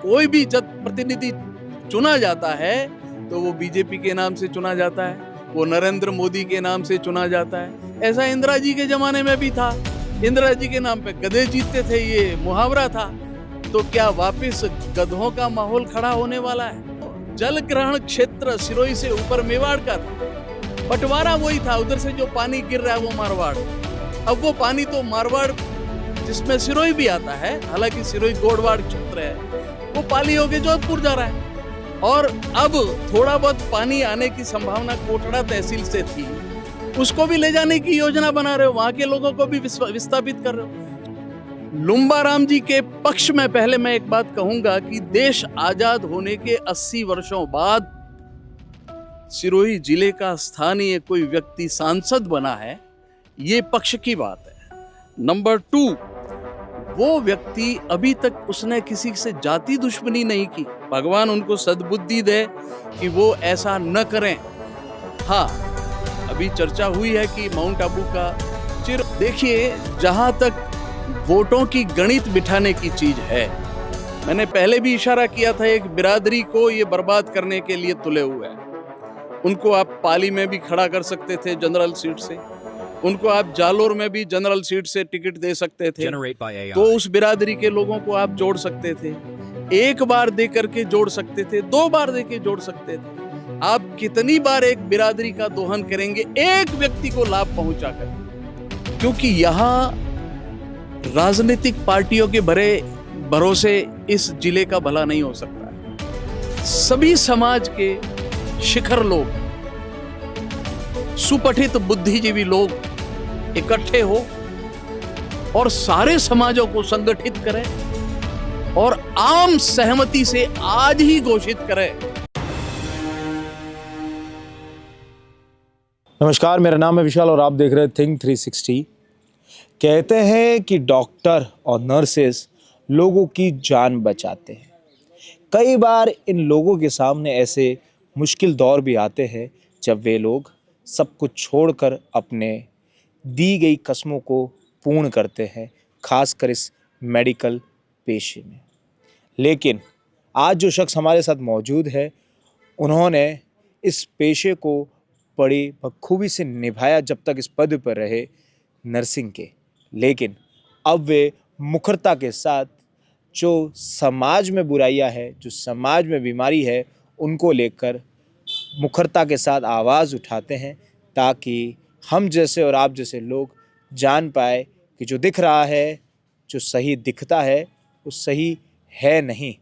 कोई भी जब प्रतिनिधि चुना जाता है तो वो बीजेपी के नाम से चुना जाता है, वो नरेंद्र मोदी के नाम से चुना जाता है। ऐसा इंदिरा जी के जमाने में भी था, इंदिरा जी के नाम पे गधे जीतते थे, ये मुहावरा था। तो क्या वापस गधों का माहौल खड़ा होने वाला है? जल ग्रहण क्षेत्र सिरोही से ऊपर मेवाड़ का था, बंटवारा वही था, उधर से जो पानी गिर रहा है वो मारवाड़। अब वो पानी तो मारवाड़ जिसमें सिरोही भी आता है, हालांकि सिरोही गोड़वाड़ क्षेत्र है, वो पाली होके जोधपुर जा रहा है। और अब थोड़ा बहुत पानी आने की संभावना कोटड़ा तहसील से थी, उसको भी ले जाने की योजना बना रहे हो, वहां के लोगों को भी विस्थापित कर रहे हो। लुम्बाराम जी के पक्ष में पहले मैं एक बात कहूंगा कि देश आजाद होने के 80 वर्षों बाद सिरोही जिले का स्थानीय कोई व्यक्ति सांसद बना है, ये पक्ष की बात है। नंबर 2, वो व्यक्ति अभी तक उसने किसी से जाति दुश्मनी नहीं की। भगवान उनको सद्बुद्धि दे कि वो ऐसा न करें। हाँ, अभी चर्चा हुई है कि माउंट आबू का देखिए, जहां तक वोटों की गणित बिठाने की चीज है, मैंने पहले भी इशारा किया था, एक बिरादरी को ये बर्बाद करने के लिए तुले हुए हैं। उनको आप पाली में भी खड़ा कर सकते थे जनरल सीट से, उनको आप जालोर में भी जनरल सीट से टिकट दे सकते थे, तो उस बिरादरी के लोगों को आप जोड़ सकते थे। एक बार दे करके जोड़ सकते थे, 2 बार दे के जोड़ सकते थे। आप कितनी बार एक बिरादरी का दोहन करेंगे एक व्यक्ति को लाभ पहुंचा कर? क्योंकि यहाँ राजनीतिक पार्टियों के भरोसे इस जिले का भला नहीं हो सकता है। सभी समाज के शिखर लोग, सुपठित बुद्धिजीवी लोग इकट्ठे हो और सारे समाजों को संगठित करें और आम सहमति से आज ही घोषित करें। नमस्कार, मेरा नाम है विशाल और आप देख रहे हैं थिंक 360। कहते हैं कि डॉक्टर और नर्सेस लोगों की जान बचाते हैं। कई बार इन लोगों के सामने ऐसे मुश्किल दौर भी आते हैं जब वे लोग सब कुछ छोड़कर अपने दी गई कस्मों को पूर्ण करते हैं, खासकर इस मेडिकल पेशे में। लेकिन आज जो शख्स हमारे साथ मौजूद है, उन्होंने इस पेशे को बड़ी बखूबी से निभाया जब तक इस पद पर रहे नर्सिंग के। लेकिन अब वे मुखरता के साथ जो समाज में बुराइयां है, जो समाज में बीमारी है, उनको लेकर मुखरता के साथ आवाज़ उठाते हैं, ताकि हम जैसे और आप जैसे लोग जान पाए कि जो दिख रहा है, जो सही दिखता है, वो सही है नहीं।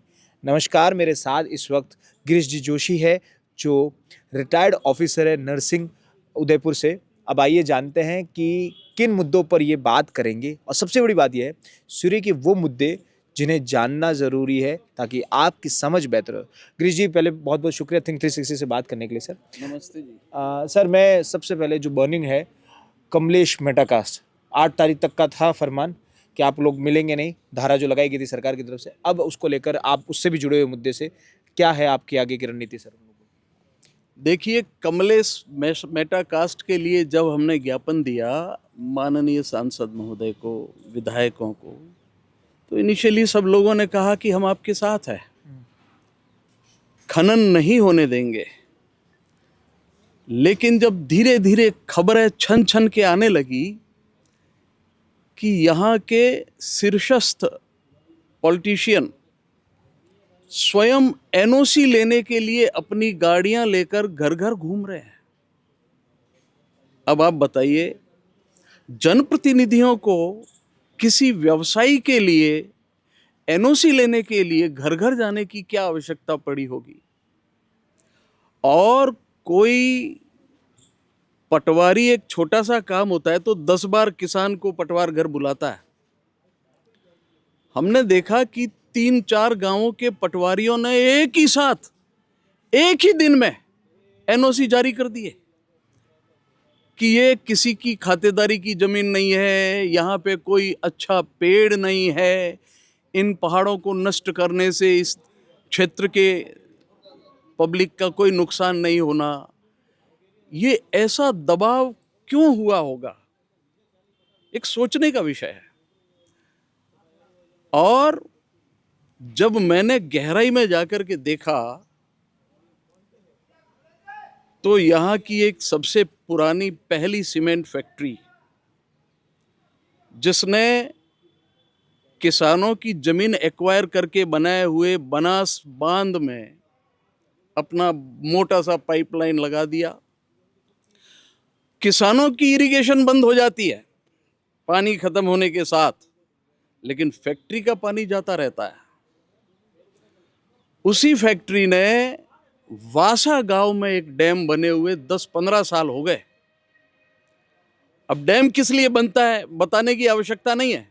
नमस्कार, मेरे साथ इस वक्त गिरीश जी जोशी है, जो रिटायर्ड ऑफिसर है नर्सिंग उदयपुर से। अब आइए जानते हैं कि किन मुद्दों पर ये बात करेंगे, और सबसे बड़ी बात यह है सूर्य के वो मुद्दे जिन्हें जानना ज़रूरी है ताकि आपकी समझ बेहतर हो। गिरीश जी, पहले बहुत बहुत शुक्रिया थिंक 360 से बात करने के लिए। सर नमस्ते जी। सर, मैं सबसे पहले जो बर्निंग है कमलेश मेटाकास्ट, 8 तारीख तक का था फरमान कि आप लोग मिलेंगे नहीं, धारा जो लगाई गई थी सरकार की तरफ से। अब उसको लेकर आप उससे भी जुड़े हुए मुद्दे से क्या है आपकी आगे की रणनीति सर? देखिए, कमलेश मेटाकास्ट के लिए जब हमने ज्ञापन दिया माननीय सांसद महोदय को, विधायकों को, तो इनिशियली सब लोगों ने कहा कि हम आपके साथ हैं, खनन नहीं होने देंगे। लेकिन जब धीरे धीरे खबरें छन छन के आने लगी कि यहाँ के शीर्षस्थ पॉलिटिशियन स्वयं एनओसी लेने के लिए अपनी गाड़ियां लेकर घर घर घूम रहे हैं, अब आप बताइए, जनप्रतिनिधियों को किसी व्यवसायी के लिए एनओसी लेने के लिए घर घर जाने की क्या आवश्यकता पड़ी होगी? और कोई पटवारी, एक छोटा सा काम होता है तो 10 बार किसान को पटवार घर बुलाता है। हमने देखा कि 3-4 गांवों के पटवारियों ने एक ही साथ, एक ही दिन में एनओसी जारी कर दिए कि ये किसी की खातेदारी की जमीन नहीं है, यहाँ पे कोई अच्छा पेड़ नहीं है, इन पहाड़ों को नष्ट करने से इस क्षेत्र के पब्लिक का कोई नुकसान नहीं होना। ये ऐसा दबाव क्यों हुआ होगा, एक सोचने का विषय है। और जब मैंने गहराई में जाकर के देखा तो यहाँ की एक सबसे पुरानी पहली सीमेंट फैक्ट्री, जिसने किसानों की जमीन एक्वायर करके बनाए हुए बनास बांध में अपना मोटा सा पाइपलाइन लगा दिया, किसानों की इरिगेशन बंद हो जाती है पानी खत्म होने के साथ, लेकिन फैक्ट्री का पानी जाता रहता है। उसी फैक्ट्री ने वासा गांव में एक डैम बने हुए 10-15 साल हो गए। अब डैम किस लिए बनता है बताने की आवश्यकता नहीं है,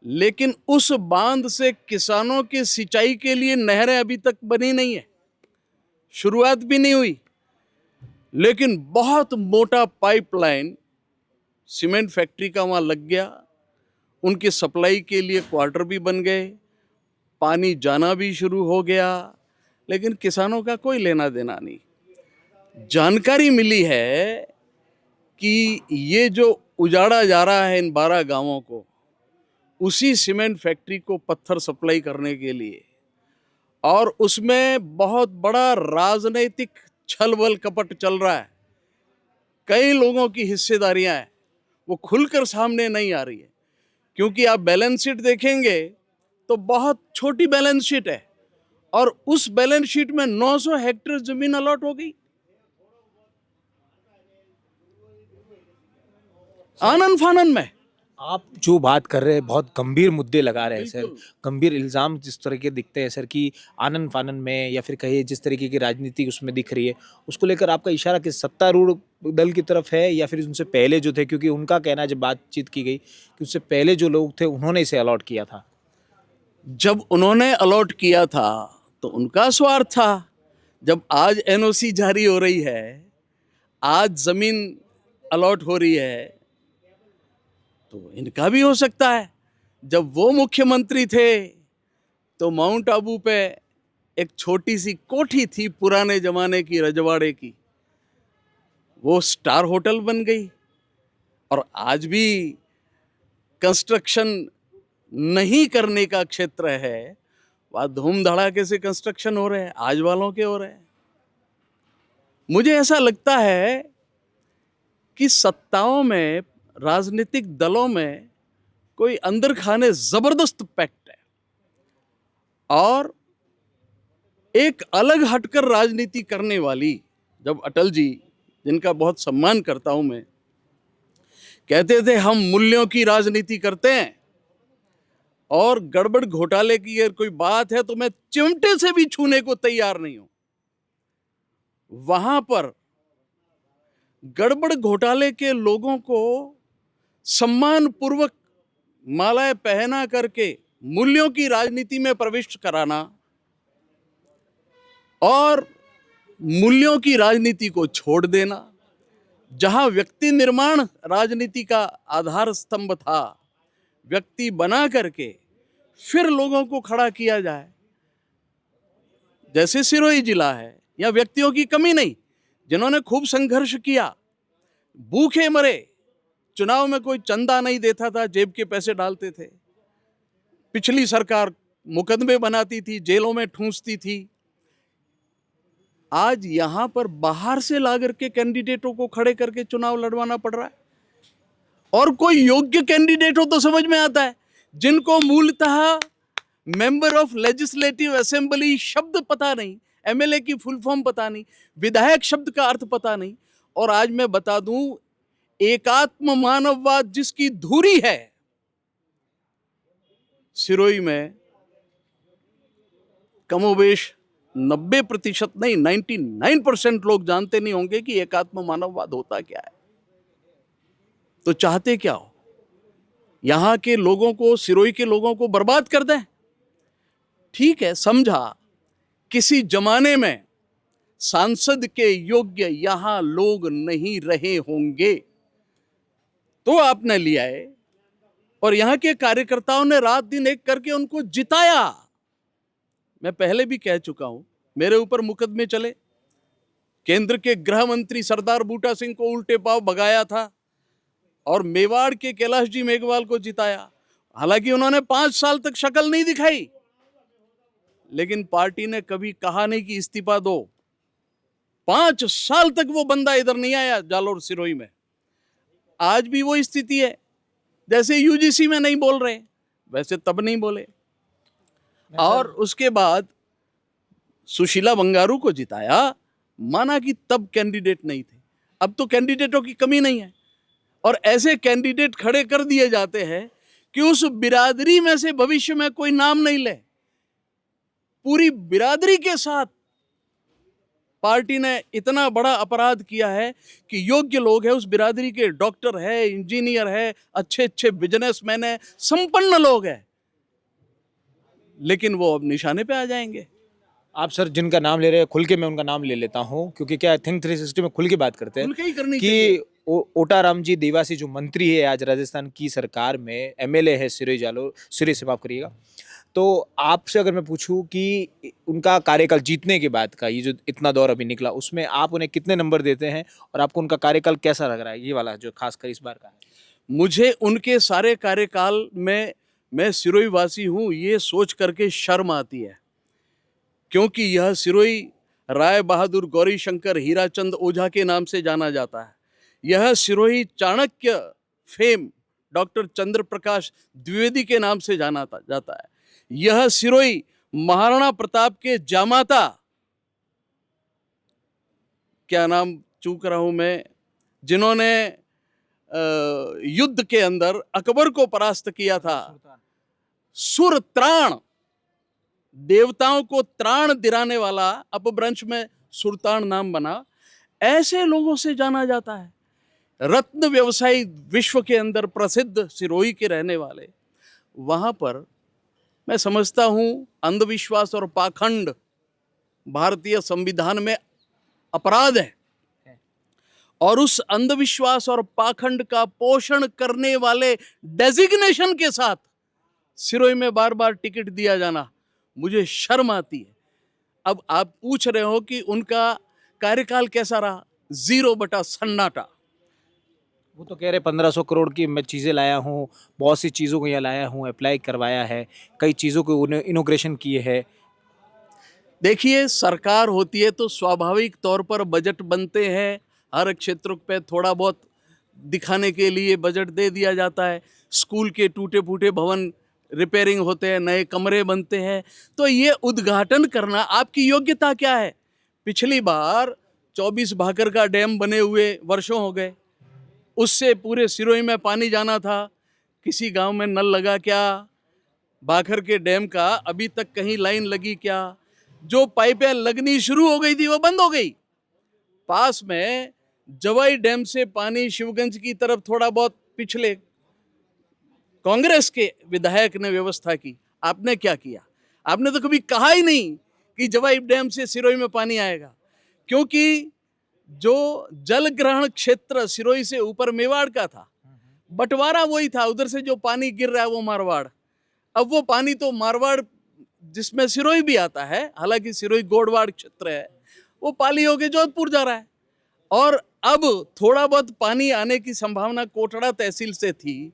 लेकिन उस बांध से किसानों की सिंचाई के लिए नहरें अभी तक बनी नहीं है, शुरुआत भी नहीं हुई, लेकिन बहुत मोटा पाइपलाइन सीमेंट फैक्ट्री का वहां लग गया। उनकी सप्लाई के लिए क्वार्टर भी बन गए, पानी जाना भी शुरू हो गया, लेकिन किसानों का कोई लेना देना नहीं। जानकारी मिली है कि ये जो उजाड़ा जा रहा है इन 12 गांवों को, उसी सीमेंट फैक्ट्री को पत्थर सप्लाई करने के लिए, और उसमें बहुत बड़ा राजनीतिक छल-बल कपट चल रहा है। कई लोगों की हिस्सेदारियां हैं, वो खुलकर सामने नहीं आ रही है, क्योंकि आप बैलेंस शीट देखेंगे तो बहुत छोटी बैलेंस शीट है, और उस बैलेंस शीट में 900 हेक्टेयर जमीन अलॉट हो गई आनन फानन में। आप जो बात कर रहे हैं बहुत गंभीर मुद्दे लगा रहे हैं सर, बिल्कुल। गंभीर इल्जाम जिस तरह के दिखते हैं सर कि आनन फानन में, या फिर कहिए जिस तरीके की राजनीति उसमें दिख रही है, उसको लेकर आपका इशारा किस सत्तारूढ़ दल की तरफ है या फिर उनसे पहले जो थे? क्योंकि उनका कहना है, जब बातचीत की गई कि उससे पहले जो लोग थे उन्होंने इसे अलॉट किया था। जब उन्होंने अलॉट किया था तो उनका स्वार्थ था। जब आज एनओसी जारी हो रही है, आज जमीन अलॉट हो रही है, तो इनका भी हो सकता है। जब वो मुख्यमंत्री थे तो माउंट आबू पे एक छोटी सी कोठी थी पुराने जमाने की रजवाड़े की, वो स्टार होटल बन गई, और आज भी कंस्ट्रक्शन नहीं करने का क्षेत्र है, वहाँ धूम धड़ाके से कंस्ट्रक्शन हो रहे हैं, आज वालों के हो रहे हैं। मुझे ऐसा लगता है कि सत्ताओं में, राजनीतिक दलों में कोई अंदर खाने जबरदस्त पैक्ट है, और एक अलग हटकर राजनीति करने वाली, जब अटल जी, जिनका बहुत सम्मान करता हूं मैं, कहते थे हम मूल्यों की राजनीति करते हैं, और गड़बड़ घोटाले की अगर कोई बात है तो मैं चिमटे से भी छूने को तैयार नहीं हूं, वहां पर गड़बड़ घोटाले के लोगों को सम्मान पूर्वक मालाएं पहना करके मूल्यों की राजनीति में प्रविष्ट कराना, और मूल्यों की राजनीति को छोड़ देना। जहां व्यक्ति निर्माण राजनीति का आधार स्तंभ था, व्यक्ति बना करके फिर लोगों को खड़ा किया जाए, जैसे सिरोही जिला है, या व्यक्तियों की कमी नहीं, जिन्होंने खूब संघर्ष किया, भूखे मरे, चुनाव में कोई चंदा नहीं देता था, जेब के पैसे डालते थे, पिछली सरकार मुकदमे बनाती थी, जेलों में ठूंसती थी। आज यहां पर बाहर से लाकर के कैंडिडेटों को खड़े करके चुनाव लड़वाना पड़ रहा है, और कोई योग्य कैंडिडेट हो तो समझ में आता है, जिनको मूलतः मेंबर ऑफ लेजिस्लेटिव असेंबली शब्द पता नहीं, एमएलए की फुल फॉर्म पता नहीं, विधायक शब्द का अर्थ पता नहीं। और आज मैं बता दूं, एकात्म मानववाद जिसकी धुरी है, सिरोही में कमोबेश 90% नहीं, 99% लोग जानते नहीं होंगे कि एकात्म मानववाद होता क्या है। तो चाहते क्या हो? यहां के लोगों को, सिरोही के लोगों को बर्बाद कर दें? ठीक है, समझा किसी जमाने में सांसद के योग्य यहां लोग नहीं रहे होंगे, तो आपने लिया है, और यहां के कार्यकर्ताओं ने रात दिन एक करके उनको जिताया। मैं पहले भी कह चुका हूं, मेरे ऊपर मुकदमे चले, केंद्र के गृह मंत्री सरदार बूटा सिंह को उल्टे पांव भगाया था, और मेवाड़ के कैलाश जी मेघवाल को जिताया। हालांकि उन्होंने 5 साल तक शक्ल नहीं दिखाई, लेकिन पार्टी ने कभी कहा नहीं कि इस्तीफा दो। 5 साल तक वो बंदा इधर नहीं आया जालोर सिरोही में। आज भी वो स्थिति है। जैसे यूजीसी में नहीं बोल रहे, वैसे तब नहीं बोले। और उसके बाद सुशीला बंगारू को जिताया, माना कि तब कैंडिडेट नहीं थे। अब तो कैंडिडेटों की कमी नहीं है, और ऐसे कैंडिडेट खड़े कर दिए जाते हैं कि उस बिरादरी में से भविष्य में कोई नाम नहीं ले। पूरी बिरादरी के साथ पार्टी ने इतना बड़ा अपराध किया है कि योग्य लोग हैं उस बिरादरी के, डॉक्टर है, इंजीनियर है, अच्छे अच्छे बिजनेसमैन है, संपन्न लोग हैं, लेकिन वो अब निशाने पे आ जाएंगे। आप सर जिनका नाम ले रहे हैं, खुल के मैं उनका नाम ले लेता हूँ, क्योंकि क्या थिंक 360 में खुल के बात करते हैं खुल के ही करनी चाहिए। कि ओटाराम जी देवासी जो मंत्री है आज राजस्थान की सरकार में, एमएलए है सिरोही जालोर, सिरोही से माफ करिएगा, तो आपसे अगर मैं पूछूं कि उनका कार्यकाल जीतने के बाद का ये जो इतना दौर अभी निकला, उसमें आप उन्हें कितने नंबर देते हैं और आपको उनका कार्यकाल कैसा लग रहा है, ये वाला जो खासकर इस बार का है? मुझे उनके सारे कार्यकाल में, मैं सिरोही वासी हूँ ये सोच करके शर्म आती है, क्योंकि यह सिरोही राय बहादुर गौरी शंकर हीराचंद ओझा के नाम से जाना जाता है। यह सिरोही चाणक्य फेम डॉक्टर चंद्र प्रकाश द्विवेदी के नाम से जाना जाता है। यह सिरोही महाराणा प्रताप के जामाता, क्या नाम चूक रहा हूं मैं, जिन्होंने युद्ध के अंदर अकबर को परास्त किया था, सुरत्राण, देवताओं को त्राण दिलाने वाला, अपभ्रंश में सुरतान नाम बना। ऐसे लोगों से जाना जाता है। रत्न व्यवसायी विश्व के अंदर प्रसिद्ध सिरोही के रहने वाले, वहां पर मैं समझता हूं अंधविश्वास और पाखंड भारतीय संविधान में अपराध है, और उस अंधविश्वास और पाखंड का पोषण करने वाले डेजिग्नेशन के साथ सिरोही में बार बार टिकट दिया जाना मुझे शर्म आती है। अब आप पूछ रहे हो कि उनका कार्यकाल कैसा रहा, 0 बटा सन्नाटा। वो तो कह रहे 1500 करोड़ की मैं चीज़ें लाया हूँ, बहुत सी चीज़ों को यहाँ लाया हूँ, अप्लाई करवाया है, कई चीज़ों को इनोग्रेशन किए है। देखिए, सरकार होती है तो स्वाभाविक तौर पर बजट बनते हैं, हर क्षेत्र पे थोड़ा बहुत दिखाने के लिए बजट दे दिया जाता है। स्कूल के टूटे फूटे भवन रिपेयरिंग होते हैं, नए कमरे बनते हैं, तो ये उद्घाटन करना आपकी योग्यता क्या है? पिछली बार 24 भाखर का डैम बने हुए वर्षों हो गए, उससे पूरे सिरोही में पानी जाना था, किसी गांव में नल लगा क्या? भाखर के डैम का अभी तक कहीं लाइन लगी क्या? जो पाइपें लगनी शुरू हो गई थी वो बंद हो गई। पास में जवाई डैम से पानी शिवगंज की तरफ थोड़ा बहुत पिछले कांग्रेस के विधायक ने व्यवस्था की, आपने क्या किया? आपने तो कभी कहा ही नहीं कि जवाई डैम से सिरोही में पानी आएगा, क्योंकि जो जल ग्रहण क्षेत्र सिरोही से ऊपर मेवाड़ का था, बंटवारा वही था, उधर से जो पानी गिर रहा है वो मारवाड़। अब वो पानी तो मारवाड़ जिसमें सिरोही भी आता है, हालांकि सिरोही गोडवाड़ क्षेत्र है, वो पाली होके जोधपुर जा रहा है। और अब थोड़ा बहुत पानी आने की संभावना कोटड़ा तहसील से थी,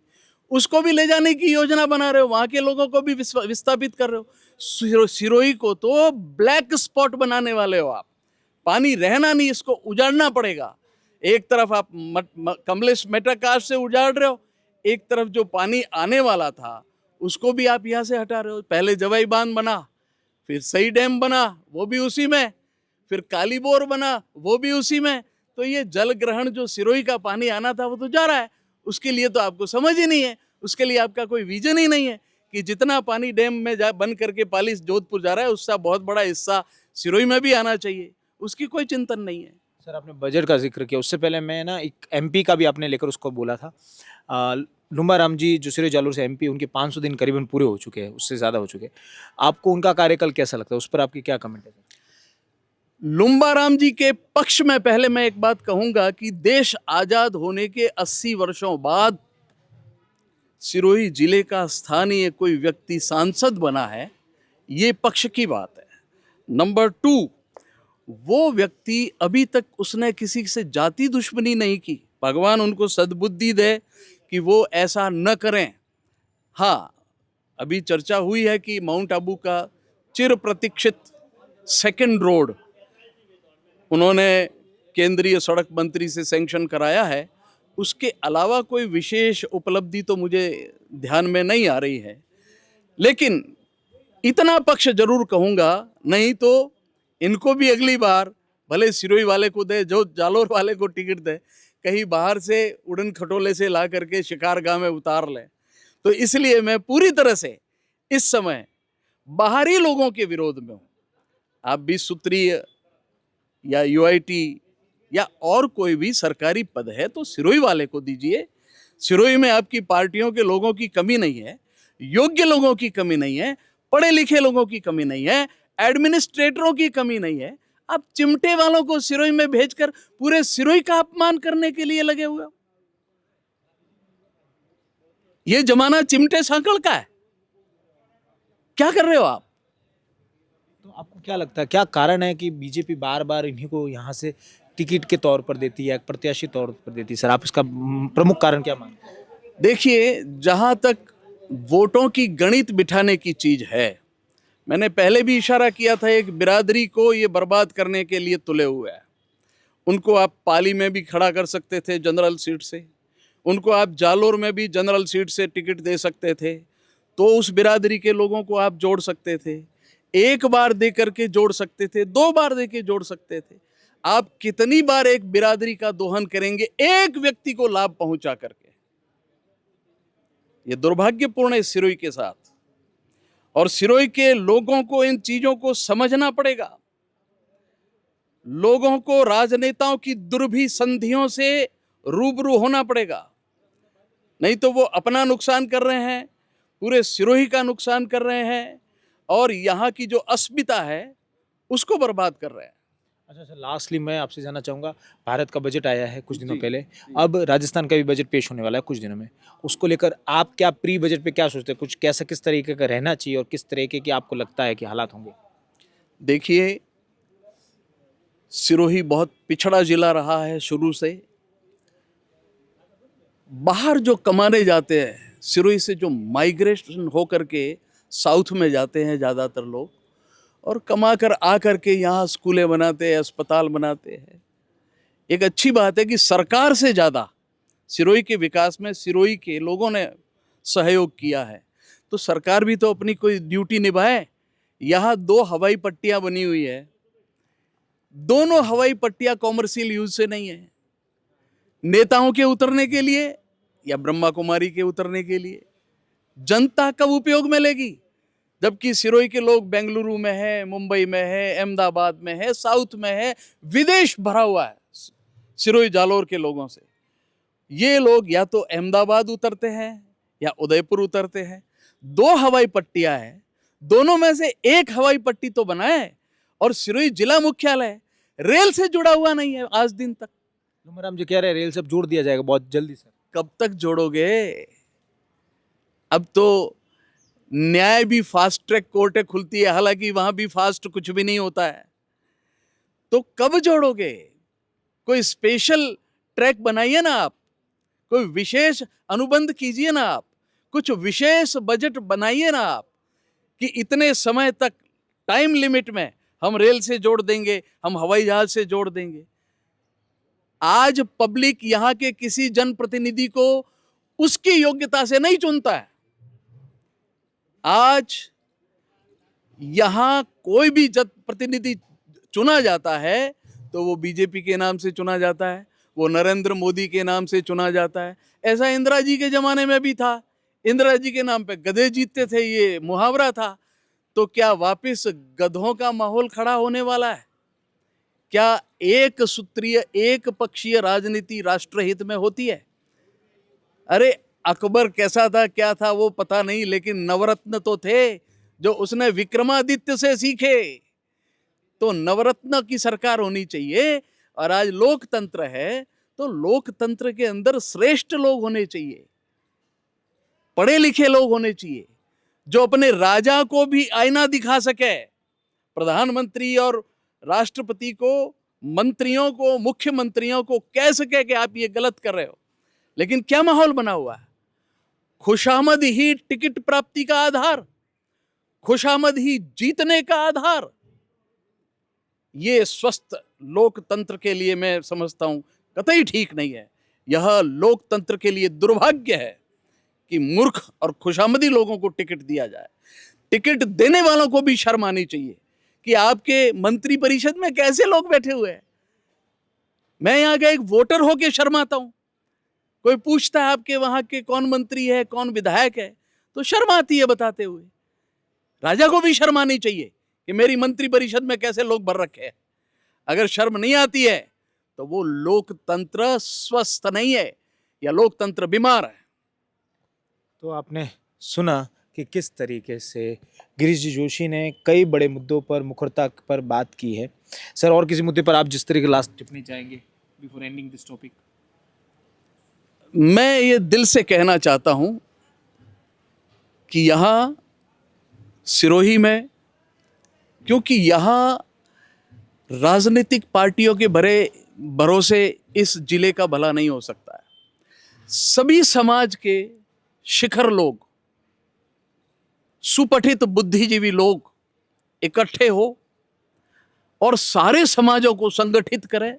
उसको भी ले जाने की योजना बना रहे हो, वहां के लोगों को भी विस्थापित कर रहे हो। सिरोही को तो ब्लैक स्पॉट बनाने वाले हो आप। पानी रहना नहीं, इसको उजाड़ना पड़ेगा। एक तरफ आप कमलेश मेटाकाश से उजाड़ रहे हो, एक तरफ जो पानी आने वाला था उसको भी आप यहाँ से हटा रहे हो। पहले जवाई बांध बना, फिर सई डैम बना, वो भी उसी में, फिर काली बोर बना, वो भी उसी में। तो ये जल ग्रहण जो सिरोही का पानी आना था वो तो जा रहा है, उसके लिए तो आपको समझ ही नहीं है, उसके लिए आपका कोई विजन ही नहीं है कि जितना पानी डैम में बंद करके पाली जोधपुर जा रहा है उसका बहुत बड़ा हिस्सा सिरोही में भी आना चाहिए, उसकी कोई चिंतन नहीं है। सर आपने बजट का जिक्र किया, उससे पहले मैं ना एक एमपी का भी आपने लेकर उसको बोला था। लुम्बा राम जी जो सिरोही जालोर से एमपी, उनके 500 दिन करीबन पूरे हो चुके हैं, उससे ज़्यादा हो चुके हैं। आपको उनका कार्यकाल कैसा लगता है, उस पर आपकी क्या कमेंट है? लुम्बा राम जी के पक्ष में पहले मैं एक बात कहूंगा कि देश आजाद होने के 80 वर्षों बाद सिरोही जिले का स्थानीय कोई व्यक्ति सांसद बना है, ये पक्ष की बात है। नंबर 2, वो व्यक्ति अभी तक उसने किसी से जाति दुश्मनी नहीं की, भगवान उनको सद्बुद्धि दे कि वो ऐसा न करें। हाँ, अभी चर्चा हुई है कि माउंट आबू का चिर प्रतीक्षित सेकंड रोड उन्होंने केंद्रीय सड़क मंत्री से सैंक्शन कराया है, उसके अलावा कोई विशेष उपलब्धि तो मुझे ध्यान में नहीं आ रही है। लेकिन इतना पक्ष जरूर कहूंगा, नहीं तो इनको भी अगली बार भले सिरोही वाले को दे, जो जालोर वाले को टिकट दे, कहीं बाहर से उड़न खटोले से ला करके शिकारगाह में उतार ले। तो इसलिए मैं पूरी तरह से इस समय बाहरी लोगों के विरोध में हूं। आप 20 सूत्रीय या यूआईटी या और कोई भी सरकारी पद है तो सिरोही वाले को दीजिए। सिरोही में आपकी पार्टियों के लोगों की कमी नहीं है, योग्य लोगों की कमी नहीं है, पढ़े लिखे लोगों की कमी नहीं है, एडमिनिस्ट्रेटरों की कमी नहीं है। आप चिमटे वालों को सिरोही में भेजकर पूरे सिरोही का अपमान करने के लिए लगे हुए हो। ये जमाना चिमटे सांकड़ का है। क्या कर रहे हो आप? तो आपको क्या लगता है, क्या कारण है कि बीजेपी बार बार इन्हीं को यहाँ से टिकट के तौर पर देती है, प्रत्याशी तौर पर देती है? सर, आप इसका प्रमुख कारण क्या मानते हैं? देखिए, जहां तक वोटों की गणित बिठाने की चीज है, मैंने पहले भी इशारा किया था, एक बिरादरी को ये बर्बाद करने के लिए तुले हुए हैं। उनको आप पाली में भी खड़ा कर सकते थे जनरल सीट से, उनको आप जालोर में भी जनरल सीट से टिकट दे सकते थे, तो उस बिरादरी के लोगों को आप जोड़ सकते थे। एक बार दे करके जोड़ सकते थे, 2 बार दे के जोड़ सकते थे। आप कितनी बार एक बिरादरी का दोहन करेंगे एक व्यक्ति को लाभ पहुंचा करके? ये दुर्भाग्यपूर्ण है सिरोही के साथ, और सिरोही के लोगों को इन चीजों को समझना पड़ेगा। लोगों को राजनेताओं की दुर्भिसंधियों से रूबरू होना पड़ेगा, नहीं तो वो अपना नुकसान कर रहे हैं, पूरे सिरोही का नुकसान कर रहे हैं, और यहाँ की जो अस्मिता है उसको बर्बाद कर रहे हैं। अच्छा सर, लास्टली मैं आपसे जानना चाहूँगा, भारत का बजट आया है कुछ दिनों पहले, अब राजस्थान का भी बजट पेश होने वाला है कुछ दिनों में। उसको लेकर आप क्या प्री बजट पे क्या सोचते हैं? कुछ कैसा, किस तरीके का रहना चाहिए और किस तरीके की आपको लगता है कि हालात होंगे? देखिए, सिरोही बहुत पिछड़ा जिला रहा है शुरू से। बाहर जो कमाने जाते हैं, सिरोही से जो माइग्रेशन हो करके साउथ में जाते हैं ज़्यादातर लोग, और कमा कर आ करके यहाँ स्कूलें बनाते हैं, अस्पताल बनाते हैं। एक अच्छी बात है कि सरकार से ज़्यादा सिरोही के विकास में सिरोही के लोगों ने सहयोग किया है, तो सरकार भी तो अपनी कोई ड्यूटी निभाए। यहाँ 2 हवाई पट्टियाँ बनी हुई है, दोनों हवाई पट्टियाँ कॉमर्शियल यूज से नहीं है, नेताओं के उतरने के लिए या ब्रह्मा कुमारी के उतरने के लिए। जनता कब उपयोग में लेगी? जबकि सिरोही के लोग बेंगलुरु में है, मुंबई में है, अहमदाबाद में है, साउथ में है, विदेश भरा हुआ है सिरोही जालोर के लोगों से। ये लोग या तो अहमदाबाद उतरते हैं या उदयपुर उतरते हैं। 2 हवाई पट्टियां हैं, दोनों में से एक हवाई पट्टी तो बनाए, और सिरोही जिला मुख्यालय रेल से जुड़ा हुआ नहीं है आज दिन तक। तुमराम जी कह रहे हैं रेल सब जोड़ दिया जाएगा बहुत जल्दी। सर, कब तक जोड़ोगे? अब तो न्याय भी फास्ट ट्रैक कोर्टें खुलती है, हालांकि वहां भी फास्ट कुछ भी नहीं होता है। तो कब जोड़ोगे? कोई स्पेशल ट्रैक बनाइए ना आप, कोई विशेष अनुबंध कीजिए ना आप, कुछ विशेष बजट बनाइए ना आप कि इतने समय तक टाइम लिमिट में हम रेल से जोड़ देंगे, हम हवाई जहाज से जोड़ देंगे। आज पब्लिक यहाँ के किसी जनप्रतिनिधि को उसकी योग्यता से नहीं चुनता है। आज यहां कोई भी प्रतिनिधि चुना जाता है तो वो बीजेपी के नाम से चुना जाता है, वो नरेंद्र मोदी के नाम से चुना जाता है। ऐसा इंदिरा जी के जमाने में भी था, इंदिरा जी के नाम पे गधे जीतते थे, ये मुहावरा था। तो क्या वापस गधों का माहौल खड़ा होने वाला है? क्या एक सूत्रीय एक पक्षीय राजनीति राष्ट्रहित में होती है? अरे अकबर कैसा था, क्या था वो पता नहीं, लेकिन नवरत्न तो थे जो उसने विक्रमादित्य से सीखे। तो नवरत्न की सरकार होनी चाहिए। और आज लोकतंत्र है तो लोकतंत्र के अंदर श्रेष्ठ लोग होने चाहिए, पढ़े लिखे लोग होने चाहिए, जो अपने राजा को भी आईना दिखा सके। प्रधानमंत्री और राष्ट्रपति को, मंत्रियों को, मुख्यमंत्रियों को कह सके कि आप ये गलत कर रहे हो। लेकिन क्या माहौल बना हुआ है? खुशामद ही टिकट प्राप्ति का आधार, खुशामद ही जीतने का आधार, ये स्वस्थ लोकतंत्र के लिए मैं समझता हूं कतई ठीक नहीं है। यह लोकतंत्र के लिए दुर्भाग्य है कि मूर्ख और खुशामदी लोगों को टिकट दिया जाए। टिकट देने वालों को भी शर्म आनी चाहिए कि आपके मंत्री परिषद में कैसे लोग बैठे हुए हैं। मैं यहाँ का एक वोटर होके शर्माता हूं। कोई पूछता है आपके वहां के कौन मंत्री है, कौन विधायक है, तो शर्म आती है बताते हुए। राजा को भी शर्म आनी चाहिए कि मेरी मंत्री परिषद में कैसे लोग भर रखे हैं। अगर शर्म नहीं आती है तो वो लोकतंत्र स्वस्थ नहीं है या लोकतंत्र बीमार है। तो आपने सुना कि किस तरीके से गिरीश जी जोशी ने कई बड़े मुद्दों पर मुखरता पर बात की है। सर, और किसी मुद्दे पर आप जिस तरह की लास्ट टिप्पणी चाहेंगे बिफोर एंडिंग दिस टॉपिक? मैं ये दिल से कहना चाहता हूं कि यहां सिरोही में, क्योंकि यहां राजनीतिक पार्टियों के भरोसे इस जिले का भला नहीं हो सकता है। सभी समाज के शिखर लोग, सुपठित बुद्धिजीवी लोग इकट्ठे हो और सारे समाजों को संगठित करें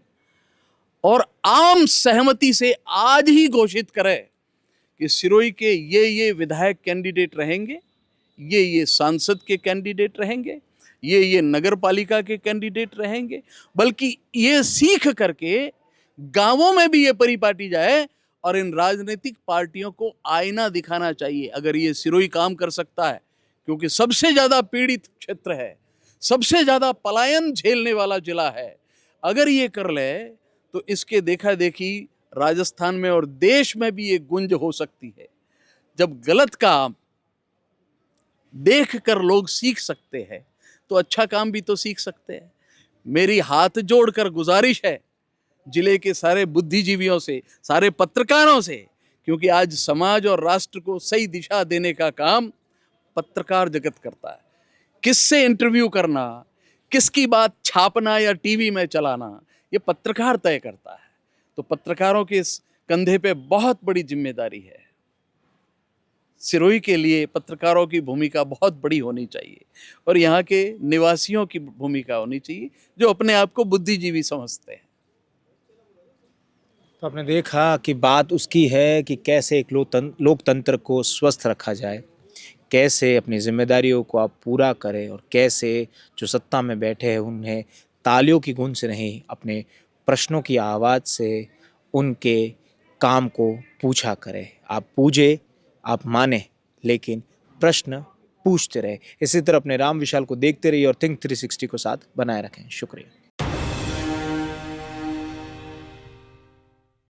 और आम सहमति से आज ही घोषित करें कि सिरोही के ये विधायक कैंडिडेट रहेंगे, ये सांसद के कैंडिडेट रहेंगे, ये नगर पालिका के कैंडिडेट रहेंगे। बल्कि ये सीख करके गांवों में भी ये परिपाटी जाए और इन राजनीतिक पार्टियों को आईना दिखाना चाहिए। अगर ये सिरोही काम कर सकता है, क्योंकि सबसे ज्यादा पीड़ित क्षेत्र है, सबसे ज्यादा पलायन झेलने वाला जिला है, अगर ये कर ले तो इसके देखा देखी राजस्थान में और देश में भी ये गुंज हो सकती है। जब गलत काम देख कर लोग सीख सकते हैं तो अच्छा काम भी तो सीख सकते हैं। मेरी हाथ जोड़कर गुजारिश है जिले के सारे बुद्धिजीवियों से, सारे पत्रकारों से, क्योंकि आज समाज और राष्ट्र को सही दिशा देने का काम पत्रकार जगत करता है। किससे इंटरव्यू करना, किसकी बात छापना या टीवी में चलाना, ये पत्रकार तय करता है। तो पत्रकारों के इस कंधे पे बहुत बड़ी जिम्मेदारी है। सिरोही के लिए पत्रकारों की भूमिका बहुत बड़ी होनी चाहिए और यहाँ के निवासियों की भूमिका होनी चाहिए जो अपने आप को बुद्धिजीवी समझते हैं। तो आपने देखा कि बात उसकी है कि कैसे एक लोकतंत्र को स्वस्थ रखा जाए, कैसे अपनी जिम्मेदारियों को आप पूरा करें और कैसे जो सत्ता में बैठे हैं उन्हें तालियों की गूंज से नहीं, अपने प्रश्नों की आवाज़ से उनके काम को पूछा करें। आप पूछे, आप माने, लेकिन प्रश्न पूछते रहे। इसी तरह अपने राम विशाल को देखते रहिए और थिंक 360 को साथ बनाए रखें। शुक्रिया।